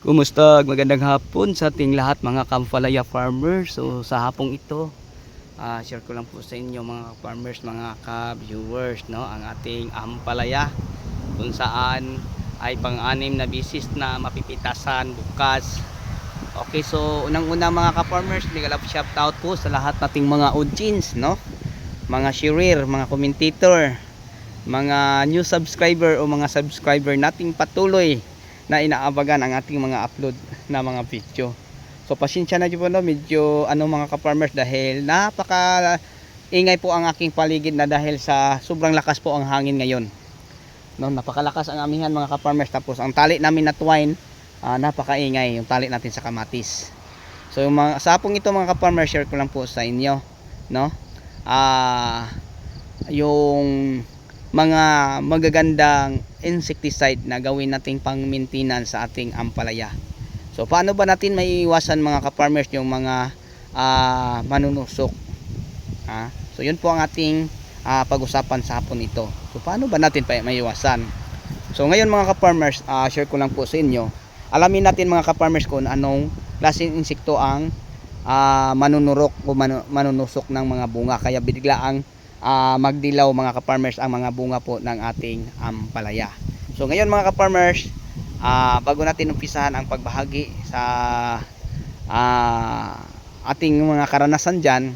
Kumusta? Magandang hapon sa ating lahat mga Kampalaya farmers. So sa hapong ito, share ko lang po sa inyo mga farmers, mga ka-viewers, no, ang ating ampalaya kung saan ay pang-anim na bisis na mapipitasan bukas. Okay, so unang-una mga ka-farmers, big love shout out po sa lahat nating mga audience, no, mga sharer, mga commentator, mga new subscriber o mga subscriber nating patuloy na inaabagan ang ating mga upload na mga video. So pasensya na dyan po, no, medyo mga ka-farmers dahil napaka ingay po ang aking paligid na dahil sa sobrang lakas po ang hangin ngayon, no, napakalakas ang amihan mga ka-farmers. Tapos ang tali namin na twine, napakaingay yung tali natin sa kamatis. So yung mga sapong ito mga ka-farmers, share ko lang po sa inyo, no, yung mga magagandang insecticide na gawin nating pang maintenance sa ating ampalaya. So paano ba natin maiiwasan mga ka-farmers yung mga manunusok? So yun po ang ating pag-usapan sa hapon ito. So paano ba natin maiiwasan? So ngayon mga ka-farmers, share ko lang po sa inyo. Alamin natin mga ka-farmers kung anong klaseng insekto ang manunurok o manunusok ng mga bunga, kaya biglaang magdilaw mga ka-farmers ang mga bunga po ng ating ampalaya. So ngayon mga ka-farmers, bago natin umpisahan ang pagbahagi sa ating mga karanasan dyan,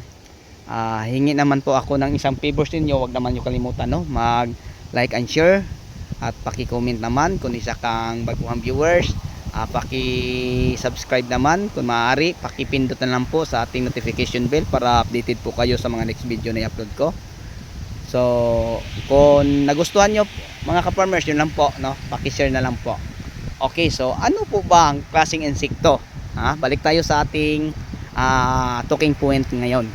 hingi naman po ako ng isang favors ninyo. Huwag naman nyo kalimutan, no, mag like and share at paki-comment naman kung isa kang baguhang viewers. Paki-subscribe naman kung maaari, paki-pindot na lang po sa ating notification bell para updated po kayo sa mga next video na i-upload ko. So kung nagustuhan nyo mga ka-farmers, yun lang po, no, paki-share na lang po. Okay, so ano po ba ang klaseng insekto? Balik tayo sa ating talking point ngayon.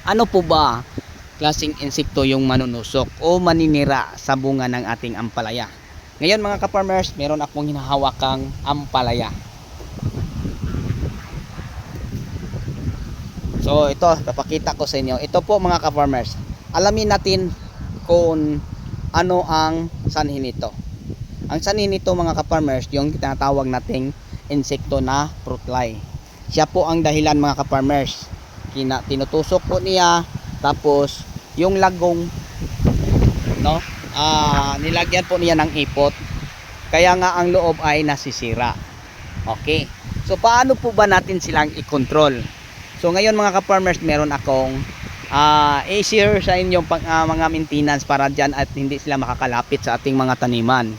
Ano po ba klaseng insekto yung manunusok o maninira sa bunga ng ating ampalaya? Ngayon mga ka-farmers, meron akong hinahawakang ampalaya. So ito, papakita ko sa inyo. Ito po mga ka-farmers, alamin natin kung ano ang sanhi nito. Ang sanhi nito mga ka-farmers, yung tinatawag nating insekto na fruit fly. Siya po ang dahilan mga ka-farmers. Tinutusok po niya, tapos yung lagong, no, nilagyan po niya ng ipot, kaya nga ang loob ay nasisira. Okay, so paano po ba natin silang i-control? So ngayon mga ka-farmers, meron akong i-share sa inyong mga maintenance para dyan at hindi sila makakalapit sa ating mga taniman.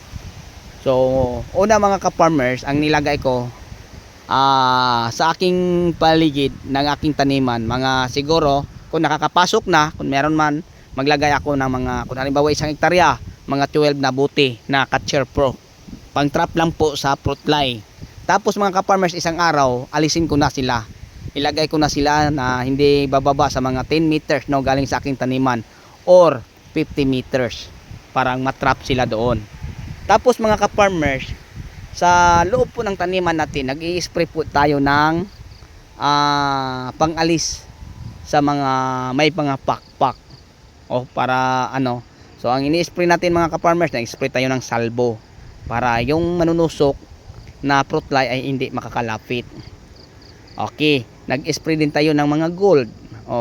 So una mga ka-farmers, ang nilagay ko sa aking paligid ng aking taniman, mga siguro kung nakakapasok na, kung meron man, maglagay ako ng mga, kung halimbawa 1 hektarya, mga 12 na buti na Catcher Pro, pang trap lang po sa fruit fly. Tapos mga ka-farmers, isang araw alisin ko na sila, ilagay ko na sila na hindi bababa sa mga 10 meters, no, galing sa aking taniman, or 50 meters, parang matrap sila doon. Tapos mga ka-farmers, sa loob po ng taniman natin, nag-i-spray po tayo ng pangalis sa mga may mga pakpak, o para ano. So ang ini-spray natin mga ka-farmers, nag-spray tayo ng salbo para yung manunusok na fruit fly ay hindi makakalapit. Okay, nag-spray din tayo ng mga gold,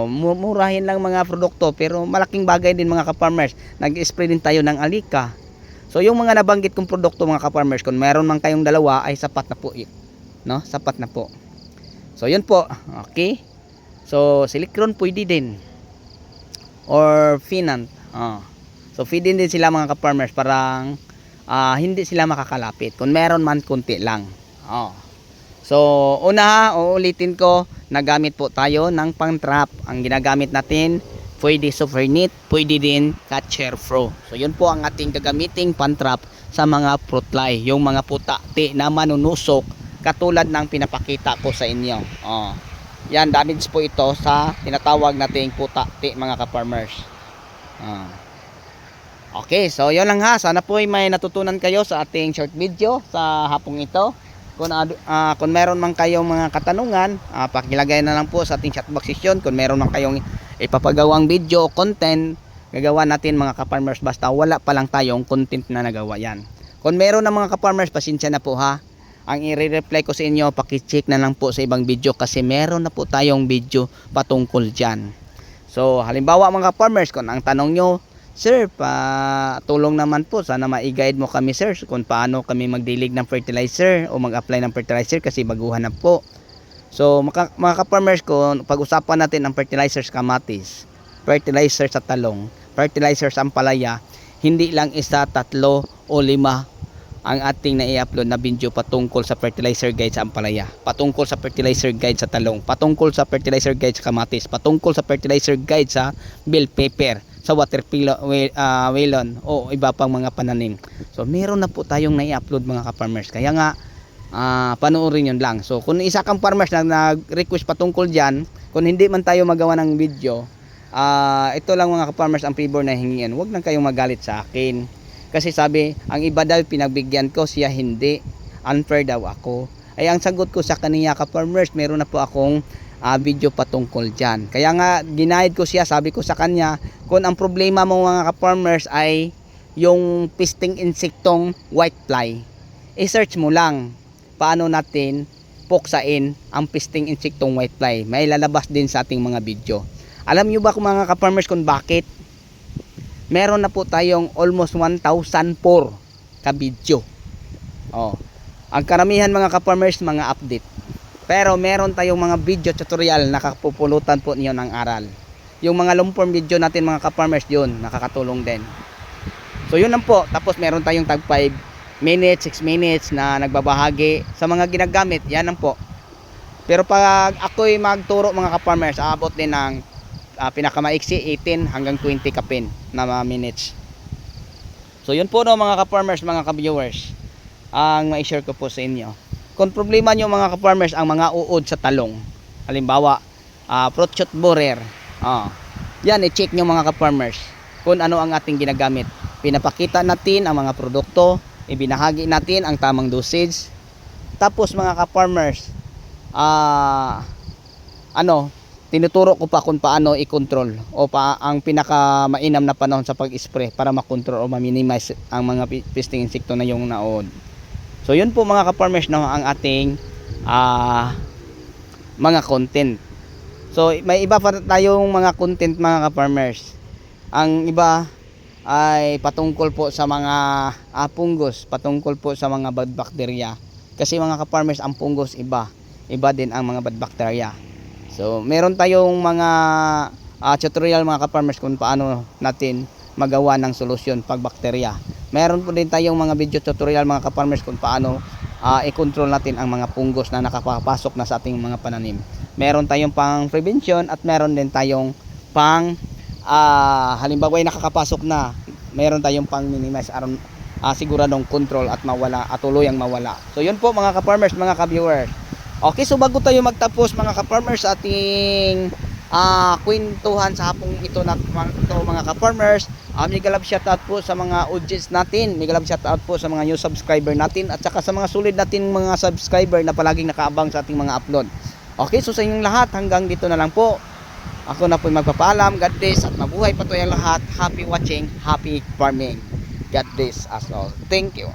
murahin lang mga produkto pero malaking bagay din mga ka-farmers. Nag-spray din tayo ng alika. So yung mga nabanggit kong produkto mga ka-farmers, kung meron man kayong dalawa ay sapat na po, no, sapat na po. So yun po. Okay, so silicron pwede din, or finant. So feed din sila mga ka-farmers, parang hindi sila makakalapit kung meron man kunti lang. So una, uulitin ko, nagamit po tayo ng pang trap. Ang ginagamit natin, pwede Supernet, pwede din Catcher Pro. So yun po ang ating gagamiting pang trap sa mga fruit fly, yung mga putakti na manunusok katulad ng pinapakita ko sa inyo. Yan, damage po ito sa tinatawag nating putakti mga ka-farmers. Okay, so yun lang ha. Sana po ay may natutunan kayo sa ating short video sa hapong ito. Kung meron man kayong mga katanungan, pakilagay na lang po sa ating chat box session. Kung meron man kayong ipapagawang video o content, gagawa natin mga ka-farmers, basta wala pa lang tayong content na nagawa yan. Kung meron na mga ka-farmers, pasensya na po ha. ang i-reply ko sa inyo, paki-check na lang po sa ibang video kasi meron na po tayong video patungkol dyan. So halimbawa mga farmers, kung ang tanong nyo, sir, tulong naman po, sana ma-guide mo kami sir kung paano kami magdilig ng fertilizer o mag-apply ng fertilizer kasi baguhan na po. So mga ka-farmers ko, pag-usapan natin ang fertilizer sa kamatis, fertilizer sa talong, fertilizer sa ampalaya, hindi lang isa, 3 o 5 ang ating na-i-upload na video patungkol sa fertilizer guide sa ampalaya, patungkol sa fertilizer guide sa talong, patungkol sa fertilizer guide sa kamatis, patungkol sa fertilizer guide sa bell pepper, sa watermelon o iba pang mga pananim. So meron na po tayong na-i-upload mga ka-farmers, kaya nga panoorin yun lang. So kung isa kang farmers na nag-request patungkol dyan, kung hindi man tayo magawa ng video, ito lang mga ka-farmers ang favor na hingin, huwag lang kayong magalit sa akin. Kasi sabi, ang iba daw pinagbigyan ko, siya hindi, unfair daw ako. Ay ang sagot ko sa kaniya ka-farmers, meron na po akong video patungkol dyan. Kaya nga ginayad ko siya, sabi ko sa kanya, kung ang problema mo mga ka-farmers ay yung pisting insektong whitefly, i-search mo lang paano natin puksain ang pisting insektong whitefly. May lalabas din sa ating mga video. Alam nyo ba kung mga ka-farmers kung bakit? Meron na po tayong almost 1,004 ka video. Ang karamihan mga ka-farmers mga update. Pero meron tayong mga video tutorial na kapupulutan po niyo ng aral. Yung mga long form video natin mga ka-farmers, yun nakakatulong din. So yun lang po. Tapos meron tayong tag 5 minutes, 6 minutes na nagbabahagi sa mga ginagamit. Yan lang po. Pero pag ako'y magturo mga ka-farmers, aabot din ng pinakamaiksi 18 hanggang 20 kapin na minutes. So yun po no mga ka-farmers, mga ka-viewers, ang ma-share ko po sa inyo. Kung problema nyo mga ka-farmers ang mga uod sa talong, halimbawa fruit shoot borer, yan i-check nyo mga ka-farmers kung ano ang ating ginagamit. Pinapakita natin ang mga produkto, ibinahagi natin ang tamang dosage. Tapos mga ka-farmers, tinuturo ko pa kung paano i-control o ang pinaka-mainam na panahon sa pag-spray para makontrol o ma-minimize ang mga pisting insekto na yung naod. So yun po mga ka-farmers no, ang ating mga content. So may iba pa tayong mga content mga ka-farmers. Ang iba ay patungkol po sa mga fungus, patungkol po sa mga bad bacteria. Kasi mga ka-farmers, ang fungus iba din ang mga bad bacteria. So, meron tayong mga tutorial mga ka-farmers kung paano natin magawa ng solusyon pag bakterya. Meron po din tayong mga video tutorial mga ka-farmers kung paano i-control natin ang mga fungus na nakapasok na sa ating mga pananim. Meron tayong pang prevention at meron din tayong pang halimbawa ay nakakapasok na, meron tayong pang minimize siguradong control at mawala at tuluyang mawala. So, yun po mga ka-farmers, mga ka-viewers. Okay, so bago tayo magtapos mga ka-farmers ating kwentuhan sa hapong ito mga ka-farmers, mega love shoutout po sa mga audience natin, mega love shoutout po sa mga new subscriber natin at saka sa mga solid natin mga subscriber na palaging nakaabang sa ating mga upload. Okay, so sa inyong lahat hanggang dito na lang po. Ako na po magpapaalam. God bless at mabuhay pa tayong lahat. Happy watching, happy farming. God bless us all. Thank you.